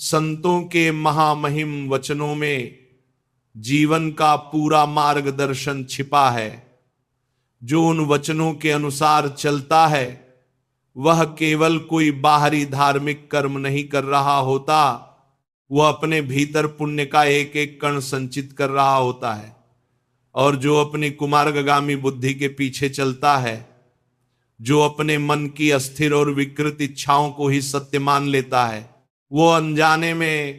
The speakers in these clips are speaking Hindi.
संतों के महामहिम वचनों में जीवन का पूरा मार्गदर्शन छिपा है। जो उन वचनों के अनुसार चलता है वह केवल कोई बाहरी धार्मिक कर्म नहीं कर रहा होता, वह अपने भीतर पुण्य का एक एक कण संचित कर रहा होता है। और जो अपनी कुमार्गगामी बुद्धि के पीछे चलता है, जो अपने मन की अस्थिर और विकृत इच्छाओं को ही सत्य मान लेता है, वो अनजाने में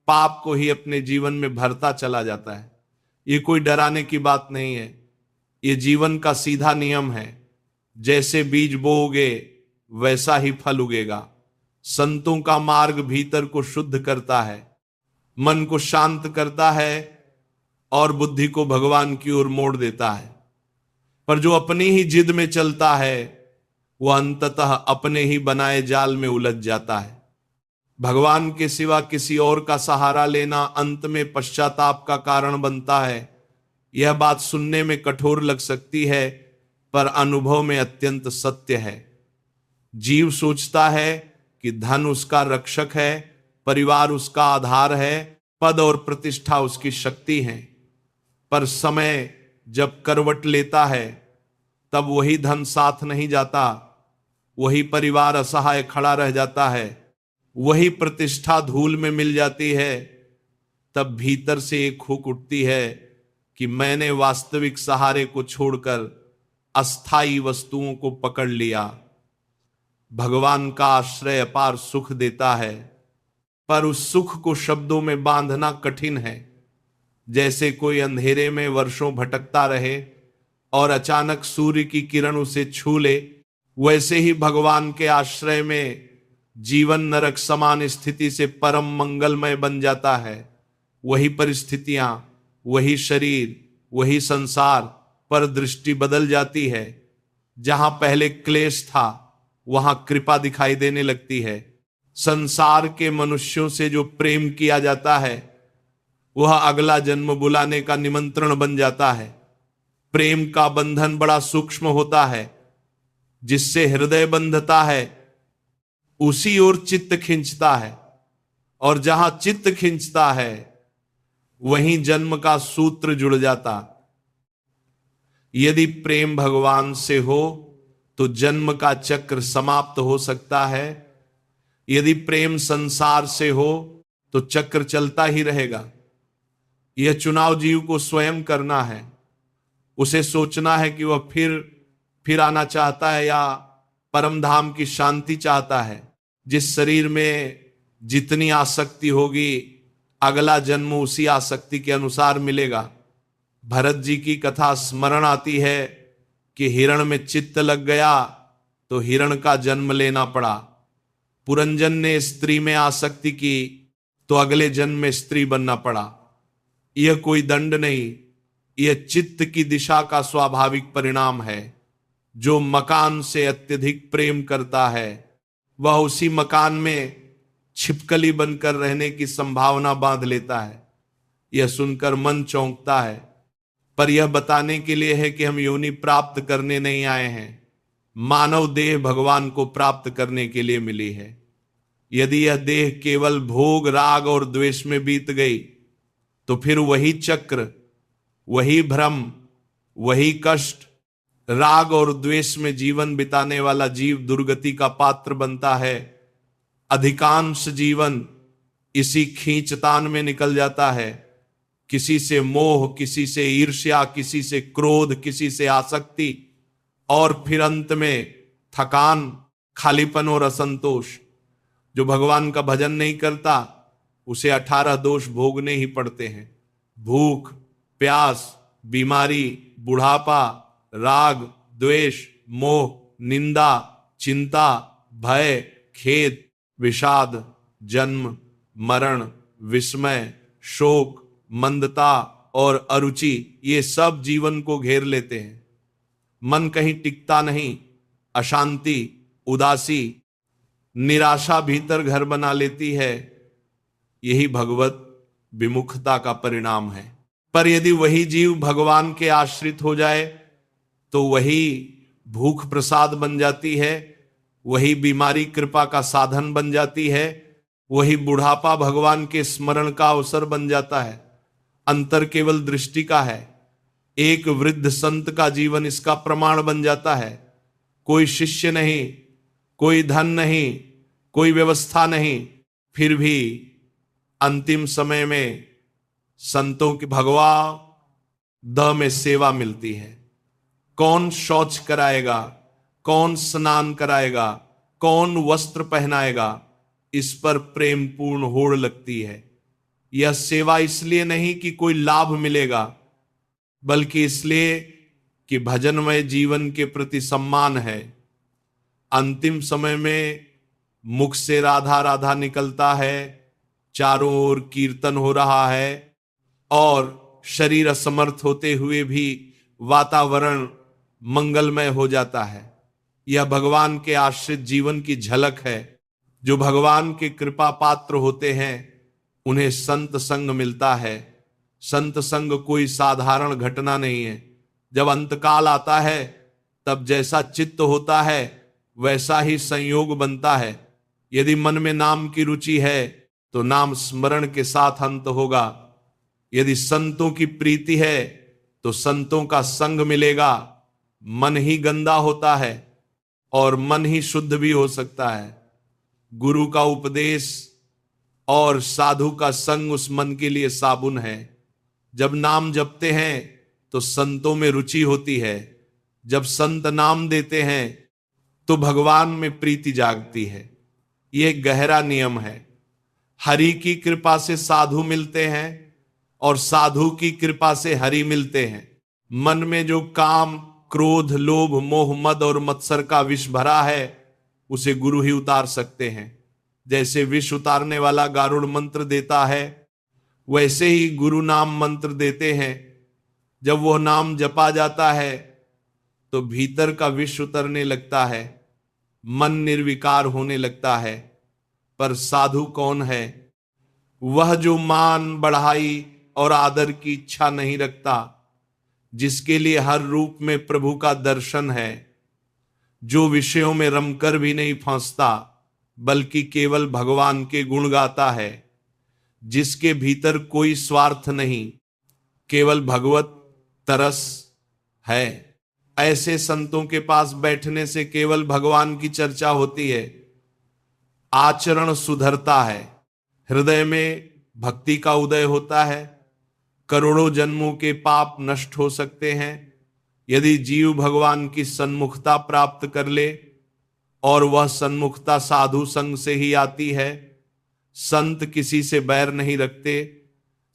पाप को ही अपने जीवन में भरता चला जाता है। ये कोई डराने की बात नहीं है, ये जीवन का सीधा नियम है। जैसे बीज बोओगे वैसा ही फल उगेगा। संतों का मार्ग भीतर को शुद्ध करता है, मन को शांत करता है और बुद्धि को भगवान की ओर मोड़ देता है। पर जो अपनी ही जिद में चलता है वह अंततः अपने ही बनाए जाल में उलझ जाता है। भगवान के सिवा किसी और का सहारा लेना अंत में पश्चाताप का कारण बनता है। यह बात सुनने में कठोर लग सकती है, पर अनुभव में अत्यंत सत्य है। जीव सोचता है कि धन उसका रक्षक है, परिवार उसका आधार है, पद और प्रतिष्ठा उसकी शक्ति है। पर समय जब करवट लेता है तब वही धन साथ नहीं जाता, वही परिवार असहाय खड़ा रह जाता है, वही प्रतिष्ठा धूल में मिल जाती है। तब भीतर से एक हुक उठती है कि मैंने वास्तविक सहारे को छोड़कर अस्थाई वस्तुओं को पकड़ लिया। भगवान का आश्रय अपार सुख देता है, पर उस सुख को शब्दों में बांधना कठिन है। जैसे कोई अंधेरे में वर्षों भटकता रहे और अचानक सूर्य की किरण उसे छू ले, वैसे ही भगवान के आश्रय में जीवन नरक समान स्थिति से परम मंगलमय बन जाता है। वही परिस्थितियां, वही शरीर, वही संसार, पर दृष्टि बदल जाती है। जहां पहले क्लेश था वहां कृपा दिखाई देने लगती है। संसार के मनुष्यों से जो प्रेम किया जाता है वह अगला जन्म बुलाने का निमंत्रण बन जाता है। प्रेम का बंधन बड़ा सूक्ष्म होता है, जिससे हृदय बंधता है उसी ओर चित्त खींचता है, और जहां चित्त खींचता है वहीं जन्म का सूत्र जुड़ जाता। यदि प्रेम भगवान से हो तो जन्म का चक्र समाप्त हो सकता है। यदि प्रेम संसार से हो तो चक्र चलता ही रहेगा। यह चुनाव जीव को स्वयं करना है। उसे सोचना है कि वह फिर आना चाहता है या परम धाम की शांति चाहता है। जिस शरीर में जितनी आसक्ति होगी अगला जन्म उसी आसक्ति के अनुसार मिलेगा। भरत जी की कथा स्मरण आती है कि हिरण में चित्त लग गया तो हिरण का जन्म लेना पड़ा। पुरंजन ने स्त्री में आसक्ति की तो अगले जन्म में स्त्री बनना पड़ा। यह कोई दंड नहीं, यह चित्त की दिशा का स्वाभाविक परिणाम है। जो मकान से अत्यधिक प्रेम करता है वह उसी मकान में छिपकली बनकर रहने की संभावना बांध लेता है। यह सुनकर मन चौंकता है, पर यह बताने के लिए है कि हम योनि प्राप्त करने नहीं आए हैं। मानव देह भगवान को प्राप्त करने के लिए मिली है। यदि यह देह केवल भोग, राग और द्वेष में बीत गई तो फिर वही चक्र, वही भ्रम, वही कष्ट, राग और द्वेष में जीवन बिताने वाला जीव दुर्गति का पात्र बनता है। अधिकांश जीवन इसी खींचतान में निकल जाता है। किसी से मोह, किसी से ईर्ष्या, किसी से क्रोध, किसी से आसक्ति, और फिर अंत में थकान, खालीपन और असंतोष। जो भगवान का भजन नहीं करता उसे 18 दोष भोगने ही पड़ते हैं। भूख, प्यास, बीमारी, बुढ़ापा, राग, द्वेष, मोह, निंदा, चिंता, भय, खेद, विषाद, जन्म, मरण, विस्मय, शोक, मंदता और अरुचि, ये सब जीवन को घेर लेते हैं। मन कहीं टिकता नहीं। अशांति, उदासी, निराशा भीतर घर बना लेती है। यही भगवत विमुखता का परिणाम है। पर यदि वही जीव भगवान के आश्रित हो जाए तो वही भूख प्रसाद बन जाती है, वही बीमारी कृपा का साधन बन जाती है, वही बुढ़ापा भगवान के स्मरण का अवसर बन जाता है। अंतर केवल दृष्टि का है। एक वृद्ध संत का जीवन इसका प्रमाण बन जाता है। कोई शिष्य नहीं, कोई धन नहीं, कोई व्यवस्था नहीं, फिर भी अंतिम समय में संतों की भगवा द में सेवा मिलती है। कौन शौच कराएगा, कौन स्नान कराएगा, कौन वस्त्र पहनाएगा, इस पर प्रेम पूर्ण होड़ लगती है। यह सेवा इसलिए नहीं कि कोई लाभ मिलेगा, बल्कि इसलिए कि भजनमय जीवन के प्रति सम्मान है। अंतिम समय में मुख से राधा राधा निकलता है, चारों ओर कीर्तन हो रहा है और शरीर असमर्थ होते हुए भी वातावरण मंगलमय हो जाता है। यह भगवान के आश्रित जीवन की झलक है। जो भगवान के कृपा पात्र होते हैं उन्हें संत संग मिलता है। संत संग कोई साधारण घटना नहीं है। जब अंतकाल आता है तब जैसा चित्त होता है वैसा ही संयोग बनता है। यदि मन में नाम की रुचि है तो नाम स्मरण के साथ अंत होगा। यदि संतों की प्रीति है तो संतों का संग मिलेगा। मन ही गंदा होता है और मन ही शुद्ध भी हो सकता है। गुरु का उपदेश और साधु का संग उस मन के लिए साबुन है। जब नाम जपते हैं तो संतों में रुचि होती है। जब संत नाम देते हैं तो भगवान में प्रीति जागती है। यह गहरा नियम है। हरि की कृपा से साधु मिलते हैं और साधु की कृपा से हरि मिलते हैं। मन में जो काम, क्रोध, लोभ, मोह, मद और मत्सर का विष भरा है उसे गुरु ही उतार सकते हैं। जैसे विष उतारने वाला गारुड़ मंत्र देता है, वैसे ही गुरु नाम मंत्र देते हैं। जब वह नाम जपा जाता है तो भीतर का विष उतरने लगता है, मन निर्विकार होने लगता है। पर साधु कौन है? वह जो मान, बढ़ाई और आदर की इच्छा नहीं रखता, जिसके लिए हर रूप में प्रभु का दर्शन है, जो विषयों में रमकर भी नहीं फंसता बल्कि केवल भगवान के गुण गाता है, जिसके भीतर कोई स्वार्थ नहीं, केवल भगवत तरस है। ऐसे संतों के पास बैठने से केवल भगवान की चर्चा होती है, आचरण सुधरता है, हृदय में भक्ति का उदय होता है। करोड़ों जन्मों के पाप नष्ट हो सकते हैं यदि जीव भगवान की सन्मुखता प्राप्त कर ले, और वह सन्मुखता साधु संग से ही आती है। संत किसी से बैर नहीं रखते,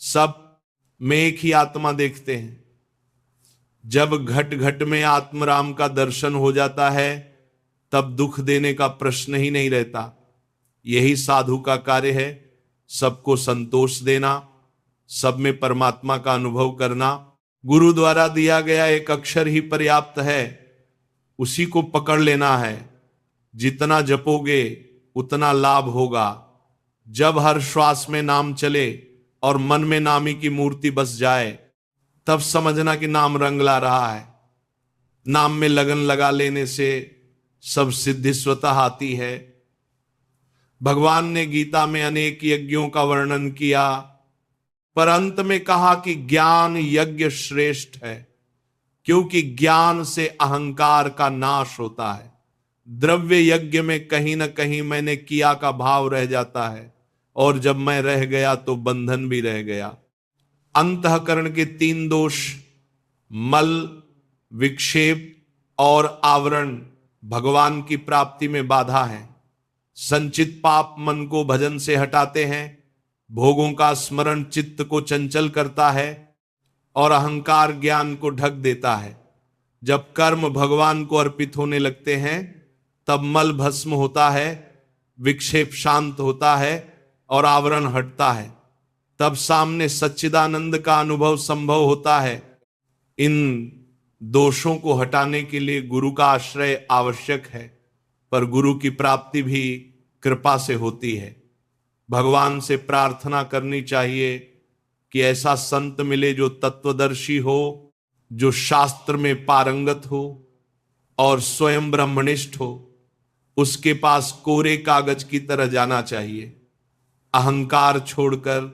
सब में एक ही आत्मा देखते हैं। जब घट घट में आत्मराम का दर्शन हो जाता है तब दुख देने का प्रश्न ही नहीं रहता। यही साधु का कार्य है, सबको संतोष देना, सब में परमात्मा का अनुभव करना। गुरु द्वारा दिया गया एक अक्षर ही पर्याप्त है, उसी को पकड़ लेना है। जितना जपोगे उतना लाभ होगा। जब हर श्वास में नाम चले और मन में नामी की मूर्ति बस जाए तब समझना कि नाम रंग ला रहा है। नाम में लगन लगा लेने से सब सिद्धि स्वतः आती है। भगवान ने गीता में अनेक यज्ञों का वर्णन किया, पर अंत में कहा कि ज्ञान यज्ञ श्रेष्ठ है, क्योंकि ज्ञान से अहंकार का नाश होता है। द्रव्य यज्ञ में कहीं ना कहीं मैंने किया का भाव रह जाता है, और जब मैं रह गया तो बंधन भी रह गया। अंतःकरण के 3 दोष, मल, विक्षेप और आवरण, भगवान की प्राप्ति में बाधा है। संचित पाप मन को भजन से हटाते हैं, भोगों का स्मरण चित्त को चंचल करता है और अहंकार ज्ञान को ढक देता है। जब कर्म भगवान को अर्पित होने लगते हैं तब मल भस्म होता है, विक्षेप शांत होता है और आवरण हटता है। तब सामने सच्चिदानंद का अनुभव संभव होता है। इन दोषों को हटाने के लिए गुरु का आश्रय आवश्यक है, पर गुरु की प्राप्ति भी कृपा से होती है। भगवान से प्रार्थना करनी चाहिए कि ऐसा संत मिले जो तत्वदर्शी हो, जो शास्त्र में पारंगत हो और स्वयं ब्रह्मनिष्ठ हो। उसके पास कोरे कागज की तरह जाना चाहिए। अहंकार छोड़कर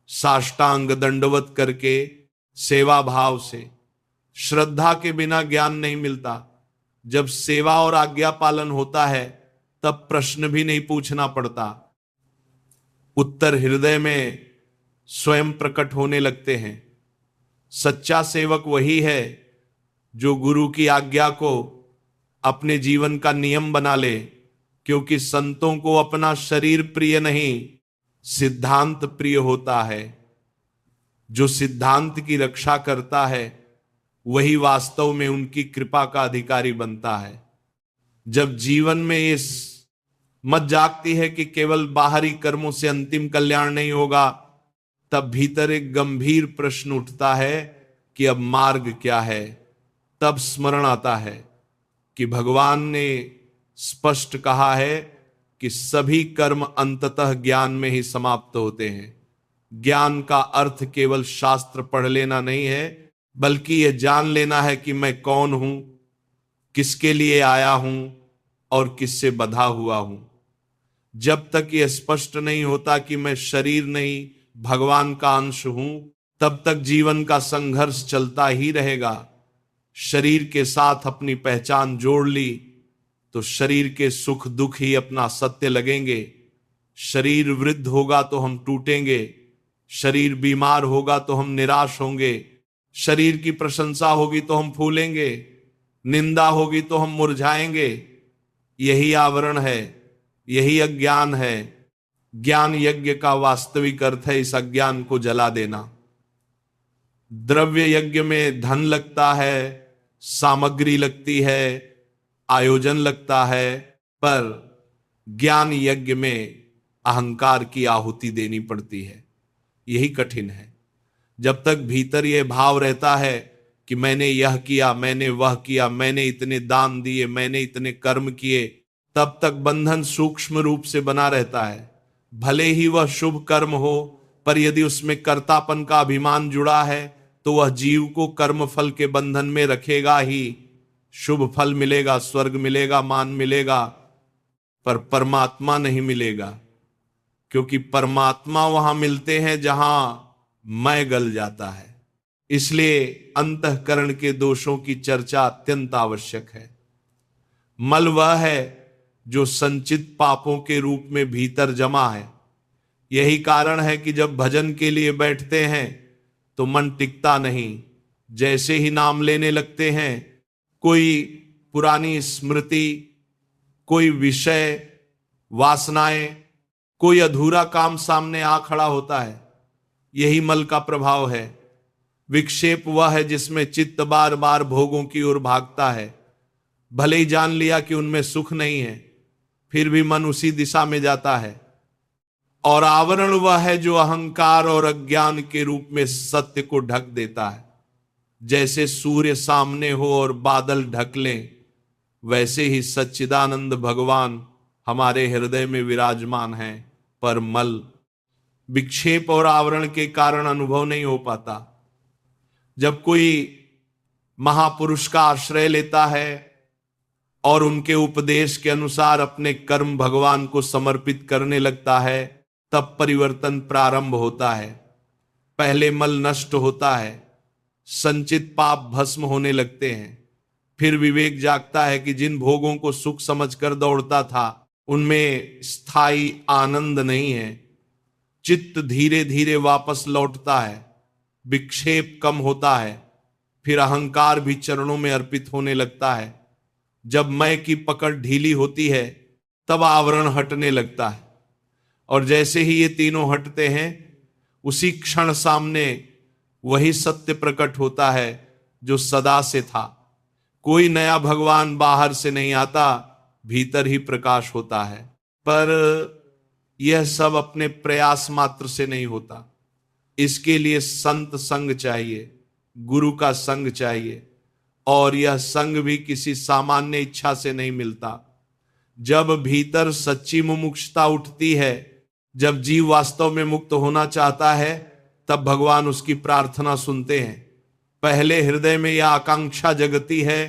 साष्टांग दंडवत करके सेवा भाव से, श्रद्धा के बिना ज्ञान नहीं मिलता। जब सेवा और आज्ञा पालन होता है तब प्रश्न भी नहीं पूछना पड़ता, उत्तर हृदय में स्वयं प्रकट होने लगते हैं। सच्चा सेवक वही है जो गुरु की आज्ञा को अपने जीवन का नियम बना ले, क्योंकि संतों को अपना शरीर प्रिय नहीं, सिद्धांत प्रिय होता है। जो सिद्धांत की रक्षा करता है वही वास्तव में उनकी कृपा का अधिकारी बनता है। जब जीवन में इस मत जागती है कि केवल बाहरी कर्मों से अंतिम कल्याण नहीं होगा, तब भीतर एक गंभीर प्रश्न उठता है कि अब मार्ग क्या है। तब स्मरण आता है कि भगवान ने स्पष्ट कहा है कि सभी कर्म अंततः ज्ञान में ही समाप्त होते हैं। ज्ञान का अर्थ केवल शास्त्र पढ़ लेना नहीं है, बल्कि यह जान लेना है कि मैं कौन हूं, किसके लिए आया हूं और किससे बंधा हुआ हूं। जब तक यह स्पष्ट नहीं होता कि मैं शरीर नहीं भगवान का अंश हूं, तब तक जीवन का संघर्ष चलता ही रहेगा। शरीर के साथ अपनी पहचान जोड़ ली तो शरीर के सुख दुख ही अपना सत्य लगेंगे। शरीर वृद्ध होगा तो हम टूटेंगे, शरीर बीमार होगा तो हम निराश होंगे, शरीर की प्रशंसा होगी तो हम फूलेंगे, निंदा होगी तो हम मुरझाएंगे। यही आवरण है, यही अज्ञान है। ज्ञान यज्ञ का वास्तविक अर्थ है इस अज्ञान को जला देना। द्रव्य यज्ञ में धन लगता है, सामग्री लगती है, आयोजन लगता है, पर ज्ञान यज्ञ में अहंकार की आहुति देनी पड़ती है। यही कठिन है। जब तक भीतर यह भाव रहता है कि मैंने यह किया, मैंने वह किया, मैंने इतने दान दिए, मैंने इतने कर्म किए, तब तक बंधन सूक्ष्म रूप से बना रहता है। भले ही वह शुभ कर्म हो, पर यदि उसमें कर्तापन का अभिमान जुड़ा है तो वह जीव को कर्म फल के बंधन में रखेगा ही। शुभ फल मिलेगा, स्वर्ग मिलेगा, मान मिलेगा, पर परमात्मा नहीं मिलेगा, क्योंकि परमात्मा वहां मिलते हैं जहां मैं गल जाता है। इसलिए अंतःकरण के दोषों की चर्चा अत्यंत आवश्यक है। मल वह है जो संचित पापों के रूप में भीतर जमा है। यही कारण है कि जब भजन के लिए बैठते हैं तो मन टिकता नहीं। जैसे ही नाम लेने लगते हैं, कोई पुरानी स्मृति, कोई विषय, वासनाएं, कोई अधूरा काम सामने आ खड़ा होता है। यही मल का प्रभाव है। विक्षेप वह है जिसमें चित्त बार बार भोगों की ओर भागता है। भले ही जान लिया कि उनमें सुख नहीं है, फिर भी मन उसी दिशा में जाता है। और आवरण वह है जो अहंकार और अज्ञान के रूप में सत्य को ढक देता है। जैसे सूर्य सामने हो और बादल ढक लें, वैसे ही सच्चिदानंद भगवान हमारे हृदय में विराजमान हैं, पर मल, विक्षेप और आवरण के कारण अनुभव नहीं हो पाता। जब कोई महापुरुष का आश्रय लेता है और उनके उपदेश के अनुसार अपने कर्म भगवान को समर्पित करने लगता है, तब परिवर्तन प्रारंभ होता है। पहले मल नष्ट होता है, संचित पाप भस्म होने लगते हैं। फिर विवेक जागता है कि जिन भोगों को सुख समझकर दौड़ता था उनमें स्थायी आनंद नहीं है। चित्त धीरे धीरे वापस लौटता है, विक्षेप कम होता है, फिर अहंकार भी चरणों में अर्पित होने लगता है। जब मैं की पकड़ ढीली होती है तब आवरण हटने लगता है, और जैसे ही ये तीनों हटते हैं उसी क्षण सामने वही सत्य प्रकट होता है जो सदा से था। कोई नया भगवान बाहर से नहीं आता, भीतर ही प्रकाश होता है। पर यह सब अपने प्रयास मात्र से नहीं होता। इसके लिए संत संग चाहिए, गुरु का संग चाहिए, और यह संग भी किसी सामान्य इच्छा से नहीं मिलता। जब भीतर सच्ची मुमुक्षुता उठती है, जब जीव वास्तव में मुक्त होना चाहता है, तब भगवान उसकी प्रार्थना सुनते हैं। पहले हृदय में यह आकांक्षा जगती है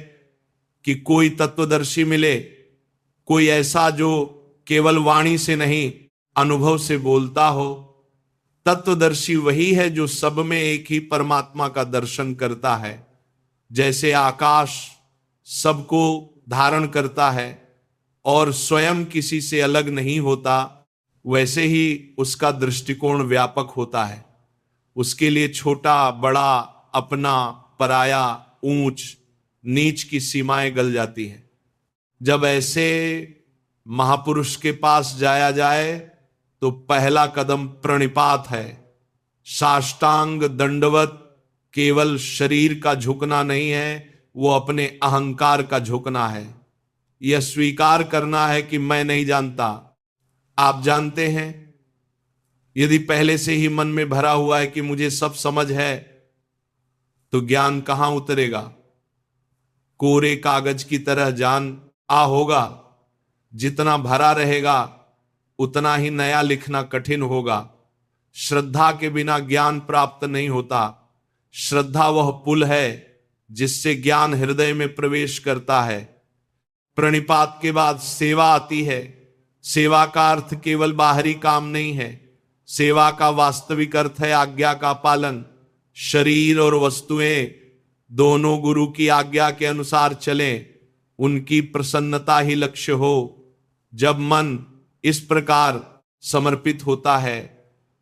कि कोई तत्वदर्शी मिले, कोई ऐसा जो केवल वाणी से नहीं अनुभव से बोलता हो। तत्वदर्शी वही है जो सब में एक ही परमात्मा का दर्शन करता है। जैसे आकाश सबको धारण करता है और स्वयं किसी से अलग नहीं होता, वैसे ही उसका दृष्टिकोण व्यापक होता है। उसके लिए छोटा बड़ा, अपना पराया, ऊंच नीच की सीमाएं गल जाती हैं। जब ऐसे महापुरुष के पास जाया जाए तो पहला कदम प्रणिपात है। साष्टांग दंडवत केवल शरीर का झुकना नहीं है, वो अपने अहंकार का झुकना है। यह स्वीकार करना है कि मैं नहीं जानता, आप जानते हैं। यदि पहले से ही मन में भरा हुआ है कि मुझे सब समझ है, तो ज्ञान कहां उतरेगा? कोरे कागज की तरह जान होगा। जितना भरा रहेगा उतना ही नया लिखना कठिन होगा। श्रद्धा के बिना ज्ञान प्राप्त नहीं होता। श्रद्धा वह पुल है जिससे ज्ञान हृदय में प्रवेश करता है। प्रणिपात के बाद सेवा आती है। सेवा का अर्थ केवल बाहरी काम नहीं है। सेवा का वास्तविक अर्थ है आज्ञा का पालन। शरीर और वस्तुएं दोनों गुरु की आज्ञा के अनुसार चलें, उनकी प्रसन्नता ही लक्ष्य हो। जब मन इस प्रकार समर्पित होता है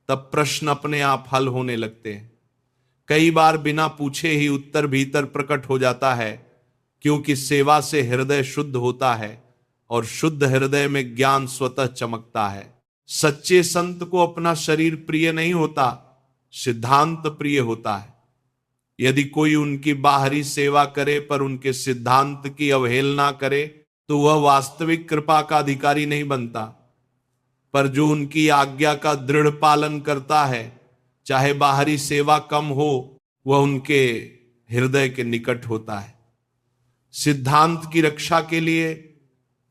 तब प्रश्न अपने आप हल होने लगते हैं। कई बार बिना पूछे ही उत्तर भीतर प्रकट हो जाता है, क्योंकि सेवा से हृदय शुद्ध होता है और शुद्ध हृदय में ज्ञान स्वतः चमकता है। सच्चे संत को अपना शरीर प्रिय नहीं होता, सिद्धांत प्रिय होता है। यदि कोई उनकी बाहरी सेवा करे पर उनके सिद्धांत की अवहेलना करे तो वह वास्तविक कृपा का अधिकारी नहीं बनता। पर जो उनकी आज्ञा का दृढ़ पालन करता है, चाहे बाहरी सेवा कम हो, वह उनके हृदय के निकट होता है। सिद्धांत की रक्षा के लिए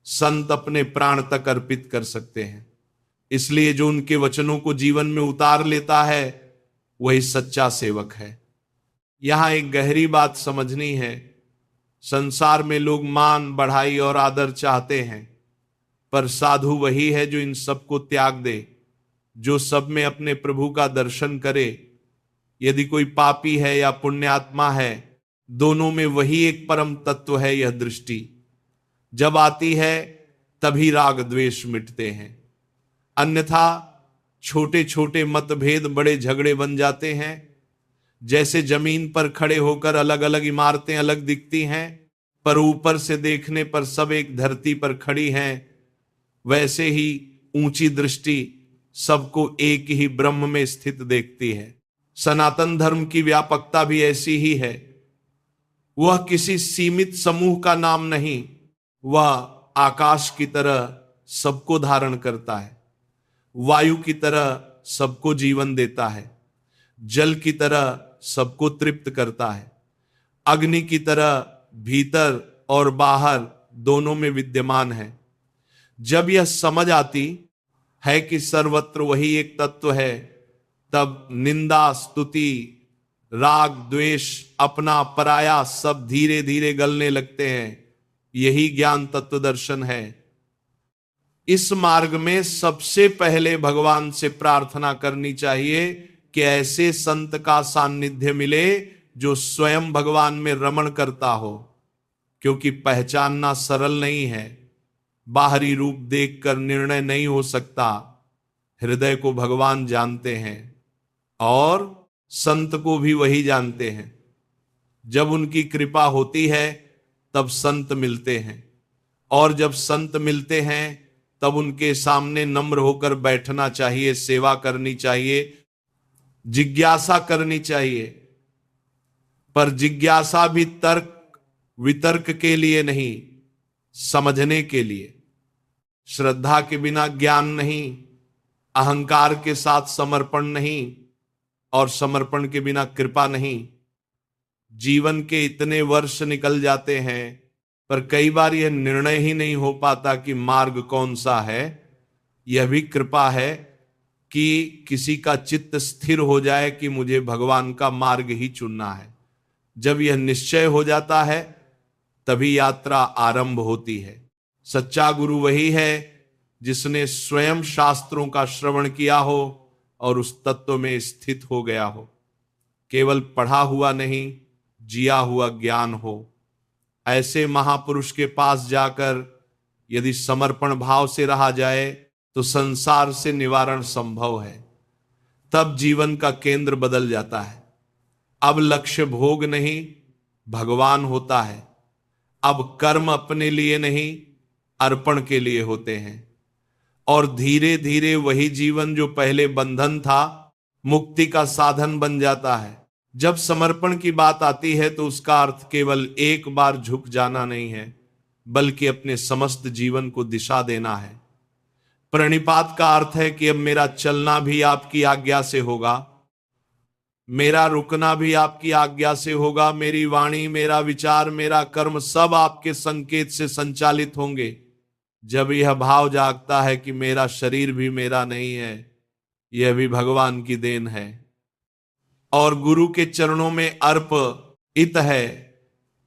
संत अपने प्राण तक अर्पित कर सकते हैं। इसलिए जो उनके वचनों को जीवन में उतार लेता है वही सच्चा सेवक है। यहां एक गहरी बात समझनी है। संसार में लोग मान, बढ़ाई और आदर चाहते हैं, पर साधु वही है जो इन सबको त्याग दे, जो सब में अपने प्रभु का दर्शन करे। यदि कोई पापी है या पुण्यात्मा है, दोनों में वही एक परम तत्व है। यह दृष्टि जब आती है तभी राग द्वेष मिटते हैं। अन्यथा छोटे छोटे मतभेद बड़े झगड़े बन जाते हैं। जैसे जमीन पर खड़े होकर अलग अलग इमारतें अलग दिखती हैं, पर ऊपर से देखने पर सब एक धरती पर खड़ी हैं, वैसे ही ऊंची दृष्टि सबको एक ही ब्रह्म में स्थित देखती है। सनातन धर्म की व्यापकता भी ऐसी ही है। वह किसी सीमित समूह का नाम नहीं, वह आकाश की तरह सबको धारण करता है, वायु की तरह सबको जीवन देता है, जल की तरह सबको तृप्त करता है, अग्नि की तरह भीतर और बाहर दोनों में विद्यमान है। जब यह समझ आती है कि सर्वत्र वही एक तत्व है, तब निंदा, स्तुति, राग, द्वेष, अपना पराया सब धीरे धीरे गलने लगते हैं। यही ज्ञान तत्व दर्शन है। इस मार्ग में सबसे पहले भगवान से प्रार्थना करनी चाहिए कि ऐसे संत का सानिध्य मिले जो स्वयं भगवान में रमण करता हो, क्योंकि पहचानना सरल नहीं है। बाहरी रूप देखकर निर्णय नहीं हो सकता। हृदय को भगवान जानते हैं और संत को भी वही जानते हैं। जब उनकी कृपा होती है तब संत मिलते हैं, और जब संत मिलते हैं तब उनके सामने नम्र होकर बैठना चाहिए, सेवा करनी चाहिए, जिज्ञासा करनी चाहिए। पर जिज्ञासा भी तर्क वितर्क के लिए नहीं, समझने के लिए। श्रद्धा के बिना ज्ञान नहीं, अहंकार के साथ समर्पण नहीं, और समर्पण के बिना कृपा नहीं। जीवन के इतने वर्ष निकल जाते हैं, पर कई बार यह निर्णय ही नहीं हो पाता कि मार्ग कौन सा है। यह भी कृपा है कि किसी का चित्त स्थिर हो जाए कि मुझे भगवान का मार्ग ही चुनना है। जब यह निश्चय हो जाता है तभी यात्रा आरंभ होती है। सच्चा गुरु वही है जिसने स्वयं शास्त्रों का श्रवण किया हो और उस तत्व में स्थित हो गया हो। केवल पढ़ा हुआ नहीं, जिया हुआ ज्ञान हो। ऐसे महापुरुष के पास जाकर यदि समर्पण भाव से रहा जाए तो संसार से निवारण संभव है। तब जीवन का केंद्र बदल जाता है। अब लक्ष्य भोग नहीं, भगवान होता है। अब कर्म अपने लिए नहीं, अर्पण के लिए होते हैं। और धीरे धीरे वही जीवन जो पहले बंधन था, मुक्ति का साधन बन जाता है। जब समर्पण की बात आती है तो उसका अर्थ केवल एक बार झुक जाना नहीं है, बल्कि अपने समस्त जीवन को दिशा देना है। प्रणिपात का अर्थ है कि अब मेरा चलना भी आपकी आज्ञा से होगा, मेरा रुकना भी आपकी आज्ञा से होगा, मेरी वाणी, मेरा विचार, मेरा कर्म सब आपके संकेत से संचालित होंगे। जब यह भाव जागता है कि मेरा शरीर भी मेरा नहीं है, यह भी भगवान की देन है और गुरु के चरणों में अर्पित है,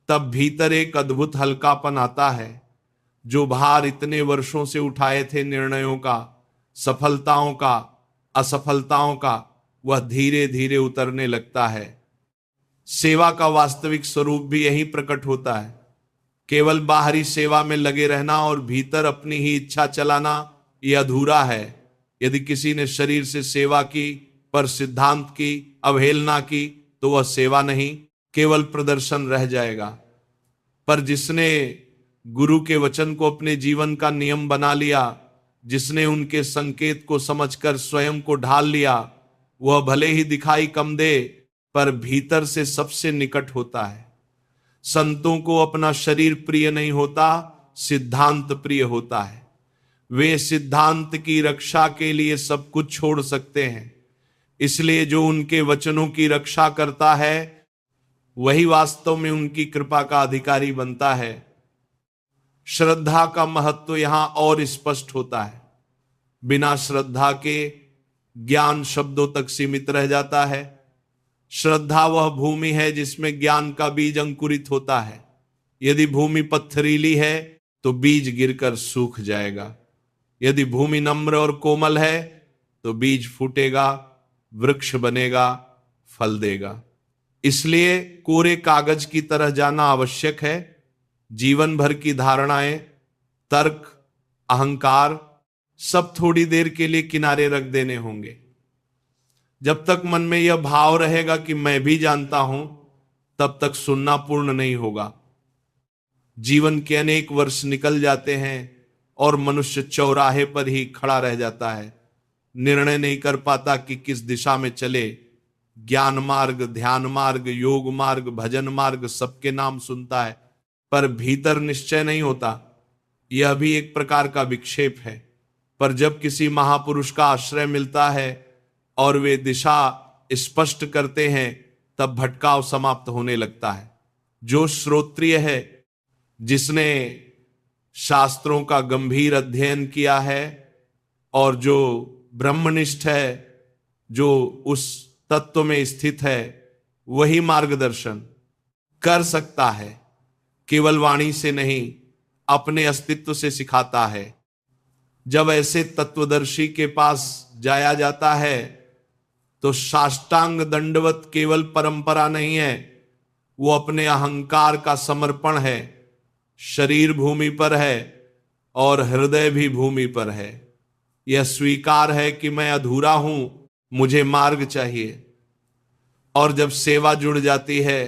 तब भीतर एक अद्भुत हल्कापन आता है। जो भार इतने वर्षों से उठाए थे, निर्णयों का, सफलताओं का, असफलताओं का, वह धीरे धीरे उतरने लगता है। सेवा का वास्तविक स्वरूप भी यही प्रकट होता है। केवल बाहरी सेवा में लगे रहना और भीतर अपनी ही इच्छा चलाना यह अधूरा है। यदि किसी ने शरीर से सेवा की पर सिद्धांत की अवहेलना की तो वह सेवा नहीं, केवल प्रदर्शन रह जाएगा। पर जिसने गुरु के वचन को अपने जीवन का नियम बना लिया, जिसने उनके संकेत को समझकर स्वयं को ढाल लिया, वह भले ही दिखाई कम दे पर भीतर से सबसे निकट होता है। संतों को अपना शरीर प्रिय नहीं होता, सिद्धांत प्रिय होता है। वे सिद्धांत की रक्षा के लिए सब कुछ छोड़ सकते हैं। इसलिए जो उनके वचनों की रक्षा करता है वही वास्तव में उनकी कृपा का अधिकारी बनता है। श्रद्धा का महत्व यहां और स्पष्ट होता है। बिना श्रद्धा के ज्ञान शब्दों तक सीमित रह जाता है। श्रद्धा वह भूमि है जिसमें ज्ञान का बीज अंकुरित होता है। यदि भूमि पत्थरीली है तो बीज गिरकर सूख जाएगा। यदि भूमि नम्र और कोमल है तो बीज फूटेगा, वृक्ष बनेगा, फल देगा। इसलिए कोरे कागज की तरह जाना आवश्यक है। जीवन भर की धारणाएं, तर्क, अहंकार सब थोड़ी देर के लिए किनारे रख देने होंगे। जब तक मन में यह भाव रहेगा कि मैं भी जानता हूं, तब तक सुनना पूर्ण नहीं होगा। जीवन के अनेक वर्ष निकल जाते हैं और मनुष्य चौराहे पर ही खड़ा रह जाता है। निर्णय नहीं कर पाता कि किस दिशा में चले। ज्ञान मार्ग, ध्यान मार्ग, योग मार्ग, भजन मार्ग सबके नाम सुनता है, पर भीतर निश्चय नहीं होता। यह भी एक प्रकार का विक्षेप है। पर जब किसी महापुरुष का आश्रय मिलता है और वे दिशा स्पष्ट करते हैं, तब भटकाव समाप्त होने लगता है। जो श्रोत्रिय है, जिसने शास्त्रों का गंभीर अध्ययन किया है और जो ब्रह्मनिष्ठ है, जो उस तत्व में स्थित है, वही मार्गदर्शन कर सकता है। केवल वाणी से नहीं, अपने अस्तित्व से सिखाता है। जब ऐसे तत्वदर्शी के पास जाया जाता है तो साष्टांग दंडवत केवल परंपरा नहीं है, वो अपने अहंकार का समर्पण है। शरीर भूमि पर है और हृदय भी भूमि पर है। यह स्वीकार है कि मैं अधूरा हूं, मुझे मार्ग चाहिए। और जब सेवा जुड़ जाती है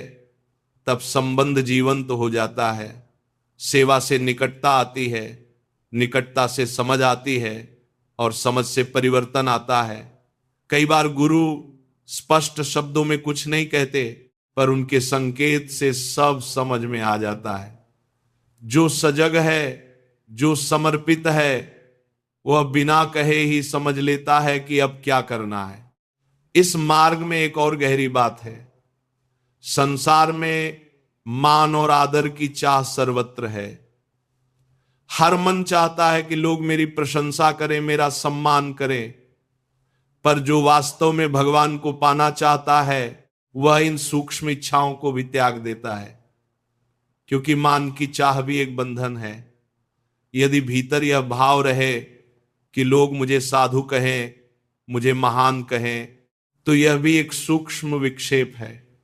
तब संबंध जीवंत हो जाता है। सेवा से निकटता आती है, निकटता से समझ आती है और समझ से परिवर्तन आता है। कई बार गुरु स्पष्ट शब्दों में कुछ नहीं कहते, पर उनके संकेत से सब समझ में आ जाता है। जो सजग है, जो समर्पित है, वह बिना कहे ही समझ लेता है कि अब क्या करना है। इस मार्ग में एक और गहरी बात है। संसार में मान और आदर की चाह सर्वत्र है। हर मन चाहता है कि लोग मेरी प्रशंसा करें, मेरा सम्मान करें। पर जो वास्तव में भगवान को पाना चाहता है, वह इन सूक्ष्म इच्छाओं को भी त्याग देता है, क्योंकि मान की चाह भी एक बंधन है। यदि भीतर यह भाव रहे कि लोग मुझे साधु कहें, मुझे महान कहें, तो यह भी एक सूक्ष्म विक्षेप है।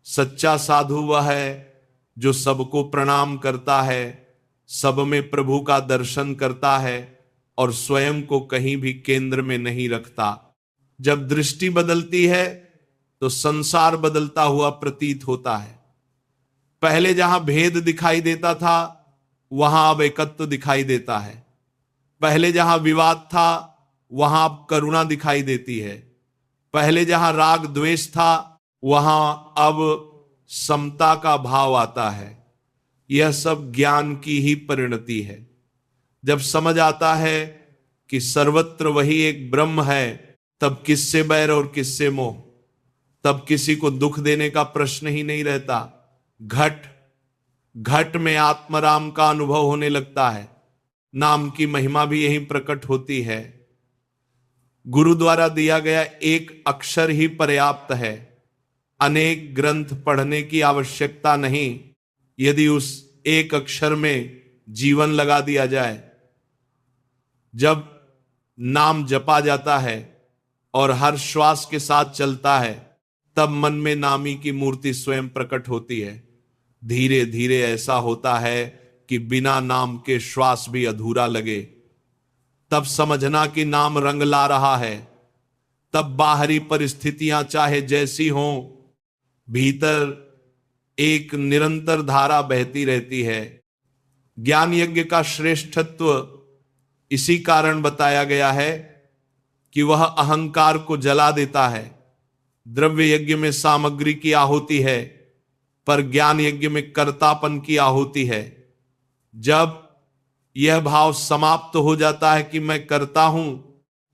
सच्चा साधु वह है जो सबको प्रणाम करता है, सब में प्रभु का दर्शन करता है और स्वयं को कहीं भी केंद्र में नहीं रखता। जब दृष्टि बदलती है तो संसार बदलता हुआ प्रतीत होता है। पहले जहां भेद दिखाई देता था वहां अब एकत्व दिखाई देता है। पहले जहां विवाद था वहां अब करुणा दिखाई देती है। पहले जहां राग द्वेष था वहां अब समता का भाव आता है। यह सब ज्ञान की ही परिणति है। जब समझ आता है कि सर्वत्र वही एक ब्रह्म है, तब किससे बैर और किससे मोह, तब किसी को दुख देने का प्रश्न ही नहीं रहता। घट घट में आत्मराम का अनुभव होने लगता है। नाम की महिमा भी यहीं प्रकट होती है। गुरु द्वारा दिया गया एक अक्षर ही पर्याप्त है। अनेक ग्रंथ पढ़ने की आवश्यकता नहीं, यदि उस एक अक्षर में जीवन लगा दिया जाए। जब नाम जपा जाता है और हर श्वास के साथ चलता है, तब मन में नामी की मूर्ति स्वयं प्रकट होती है। धीरे धीरे ऐसा होता है कि बिना नाम के श्वास भी अधूरा लगे। तब समझना कि नाम रंग ला रहा है। तब बाहरी परिस्थितियां चाहे जैसी हों, भीतर एक निरंतर धारा बहती रहती है। ज्ञान यज्ञ का श्रेष्ठत्व इसी कारण बताया गया है कि वह अहंकार को जला देता है। द्रव्य यज्ञ में सामग्री की आहुति है, पर ज्ञान यज्ञ में कर्तापन की आहुति है। जब यह भाव समाप्त हो जाता है कि मैं करता हूं,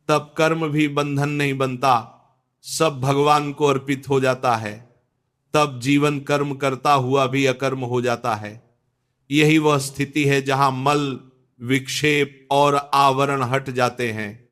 तब कर्म भी बंधन नहीं बनता, सब भगवान को अर्पित हो जाता है। तब जीवन कर्म करता हुआ भी अकर्म हो जाता है। यही वह स्थिति है जहां मल, विक्षेप और आवरण हट जाते हैं।